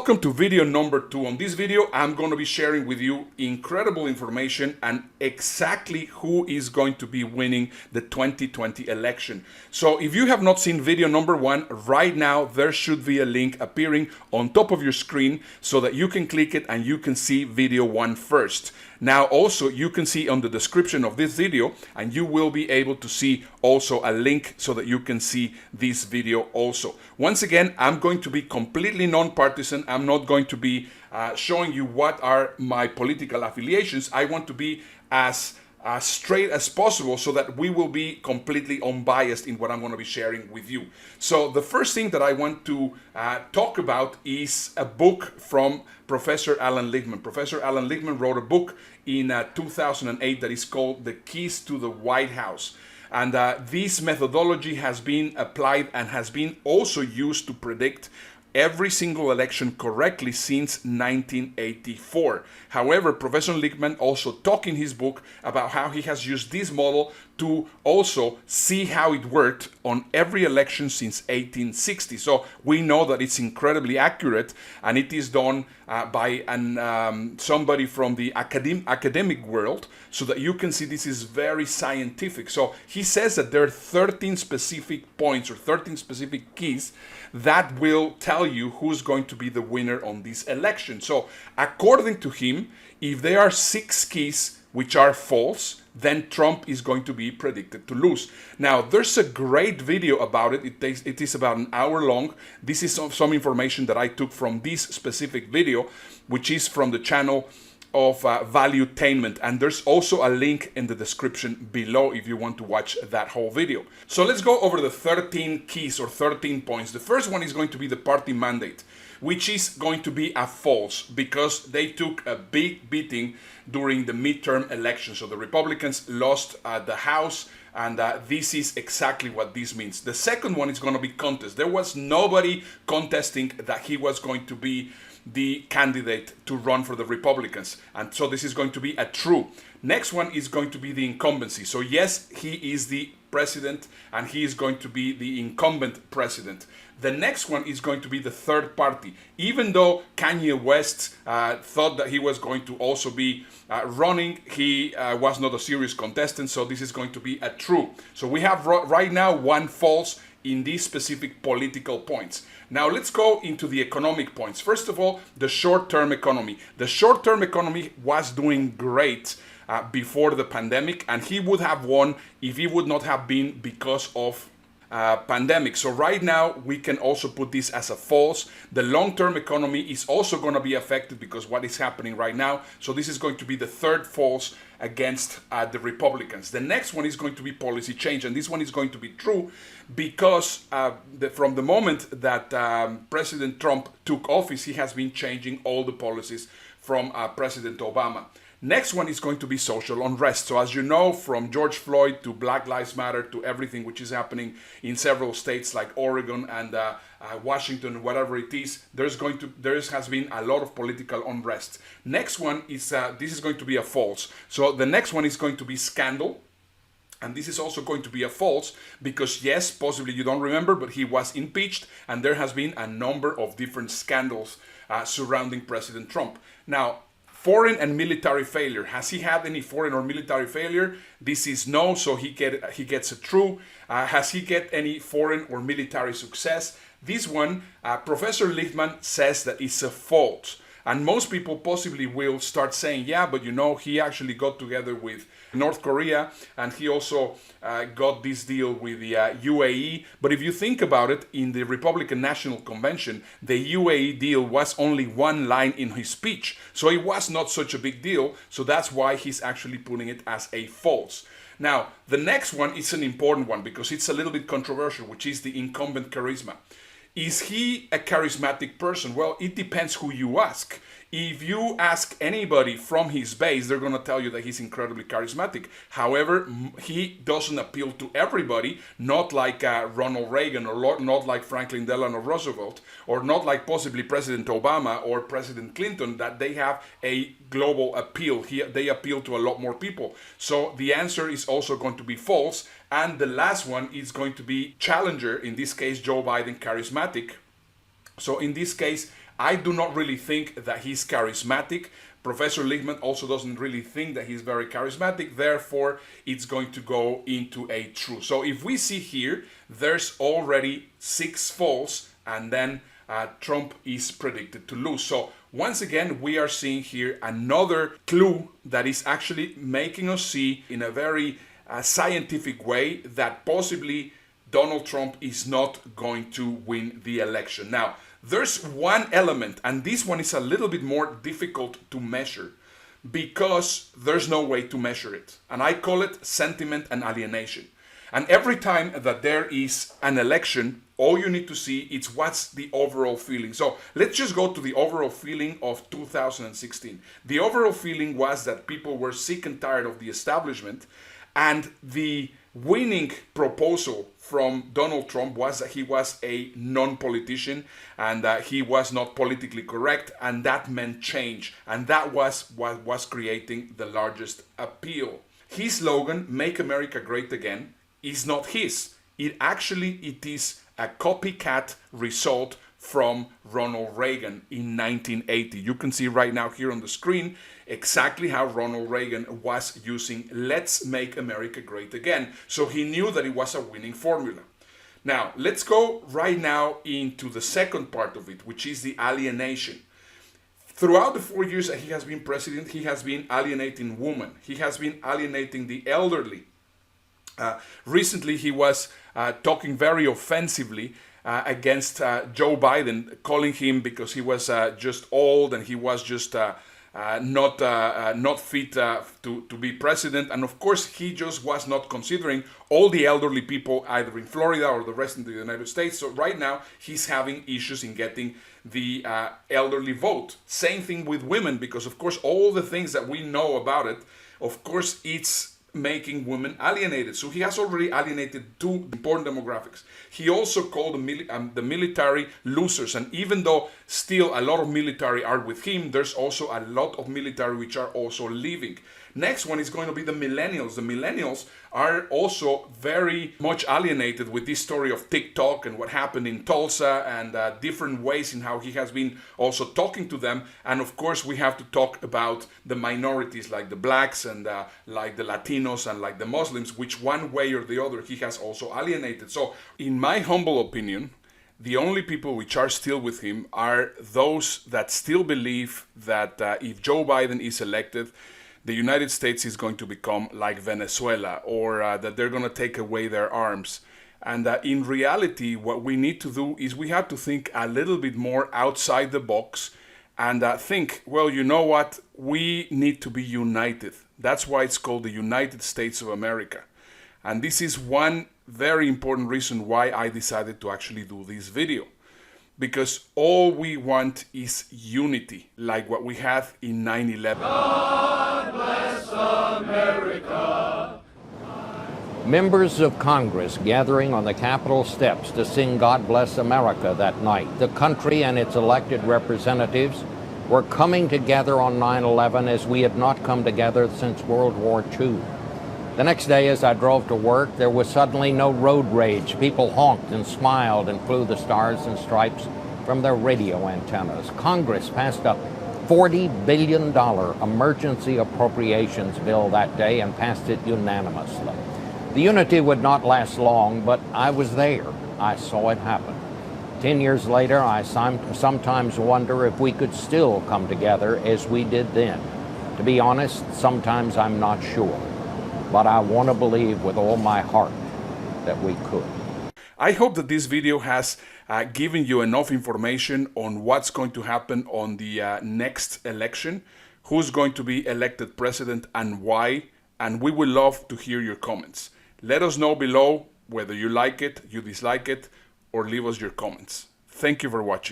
Welcome to video number 2. On this video, I'm going to be sharing with you incredible information and exactly who is going to be winning the 2020 election. So if you have not seen video number 1, right now there should be a link appearing on top of your screen so that you can click it and you can see video 1 first. Now also you can see on the description of this video, and you will be able to see also a link so that you can see this video also. Once again, I'm going to be completely non-partisan. I'm not going to be showing you what are my political affiliations. I want to be as straight as possible so that we will be completely unbiased in what I'm going to be sharing with you. So the first thing that I want to talk about is a book from Professor Allan Lichtman. Professor Allan Lichtman wrote a book in 2008 that is called The Keys to the White House. And this methodology has been applied and has been also used to predict every single election correctly since 1984. However, Professor Lichtman also talked in his book about how he has used this model to also see how it worked on every election since 1860. So we know that it's incredibly accurate, and it is done by somebody from the academic world, so that you can see this is very scientific. So he says that there are 13 specific points or 13 specific keys that will tell you who's going to be the winner on this election. So according to him, if there are 6 keys which are false, then Trump is going to be predicted to lose. Now, there's a great video about it. It is about an hour long. This is some information that I took from this specific video, which is from the channel of Valuetainment, and there's also a link in the description below if you want to watch that whole video. So let's go over the 13 keys or 13 points. The first one is going to be the party mandate, which is going to be a false because they took a big beating during the midterm election. So the Republicans lost the House, and this is exactly what this means. The second one is going to be contest. There was nobody contesting that he was going to be the candidate to run for the Republicans, and so this is going to be a true. Next one is going to be the incumbency. So yes, he is the president and he is going to be the incumbent president. The next one is going to be the third party. Even though Kanye West thought that he was going to also be running, he was not a serious contestant, so this is going to be a true. So we have right now one false in these specific political points. Now let's go into the economic points. First of all, the short-term economy. The short-term economy was doing great before the pandemic, and he would have won if he would not have been because of pandemic. So right now we can also put this as a false. The long-term economy is also going to be affected because what is happening right now. So this is going to be the third false against the Republicans. The next one is going to be policy change, and this one is going to be true because from the moment that President Trump took office, he has been changing all the policies from President Obama. Next one is going to be social unrest. So as you know, from George Floyd to Black Lives Matter to everything which is happening in several states like Oregon and Washington, whatever it is, there has been a lot of political unrest. Next one is, this is going to be a false. So the next one is going to be scandal. And this is also going to be a false because yes, possibly you don't remember, but he was impeached and there has been a number of different scandals surrounding President Trump. Now, foreign and military failure. Has he had any foreign or military failure? This is no, so he gets a true. Has he get any foreign or military success? This one, Professor Lichtman says that it's a false. And most people possibly will start saying, yeah, but you know, he actually got together with North Korea and he also got this deal with the UAE. But if you think about it, in the Republican National Convention, the UAE deal was only one line in his speech. So it was not such a big deal. So that's why he's actually putting it as a false. Now, the next one is an important one because it's a little bit controversial, which is the incumbent charisma. Is he a charismatic person? Well, it depends who you ask. If you ask anybody from his base, they're going to tell you that he's incredibly charismatic. However, he doesn't appeal to everybody, not like Ronald Reagan or not like Franklin Delano Roosevelt, or not like possibly President Obama or President Clinton, that they have a global appeal. They appeal to a lot more people. So the answer is also going to be false. And the last one is going to be challenger, in this case Joe Biden, charismatic. So in this case, I do not really think that he's charismatic. Professor Lichtman also doesn't really think that he's very charismatic. Therefore, it's going to go into a true. So if we see here, there's already 6 false, and then Trump is predicted to lose. So once again, we are seeing here another clue that is actually making us see in a very scientific way that possibly Donald Trump is not going to win the election. Now, there's one element, and this one is a little bit more difficult to measure because there's no way to measure it. And I call it sentiment and alienation. And every time that there is an election, all you need to see is what's the overall feeling. So let's just go to the overall feeling of 2016. The overall feeling was that people were sick and tired of the establishment, and the winning proposal from Donald Trump was that he was a non-politician and that he was not politically correct, and that meant change, and that was what was creating the largest appeal. His slogan, "Make America Great Again," is not his. It is a copycat result from Ronald Reagan in 1980. You can see right now here on the screen exactly how Ronald Reagan was using "Let's Make America Great Again." So he knew that it was a winning formula. Now, let's go right now into the second part of it, which is the alienation. Throughout the 4 years that he has been president, he has been alienating women. He has been alienating the elderly. Recently, he was talking very offensively against Joe Biden, calling him because he was just old and he was just not fit to be president. And of course, he just was not considering all the elderly people either in Florida or the rest of the United States. So right now, he's having issues in getting the elderly vote. Same thing with women, because of course, all the things that we know about it, of course, it's making women alienated. So he has already alienated 2 important demographics. He also called the military losers, and even though still a lot of military are with him, there's also a lot of military which are also leaving. Next one is going to be the millennials. The millennials are also very much alienated with this story of TikTok and what happened in Tulsa, and different ways in how he has been also talking to them. And of course, we have to talk about the minorities like the blacks and like the Latinos and like the Muslims, which one way or the other he has also alienated. So in my humble opinion, the only people which are still with him are those that still believe that if Joe Biden is elected, the United States is going to become like Venezuela, or that they're going to take away their arms. And in reality, what we need to do is we have to think a little bit more outside the box and think, well, you know what? We need to be united. That's why it's called the United States of America. And this is one very important reason why I decided to actually do this video. Because all we want is unity, like what we have in 9/11. God bless America. Members of Congress gathering on the Capitol steps to sing God Bless America that night. The country and its elected representatives were coming together on 9/11 as we had not come together since World War II. The next day, as I drove to work, there was suddenly no road rage. People honked and smiled and flew the stars and stripes from their radio antennas. Congress passed a $40 billion emergency appropriations bill that day and passed it unanimously. The unity would not last long, but I was there. I saw it happen. 10 years later, I sometimes wonder if we could still come together as we did then. To be honest, sometimes I'm not sure. But I want to believe with all my heart that we could. I hope that this video has given you enough information on what's going to happen on the next election, who's going to be elected president and why, and we would love to hear your comments. Let us know below whether you like it, you dislike it, or leave us your comments. Thank you for watching.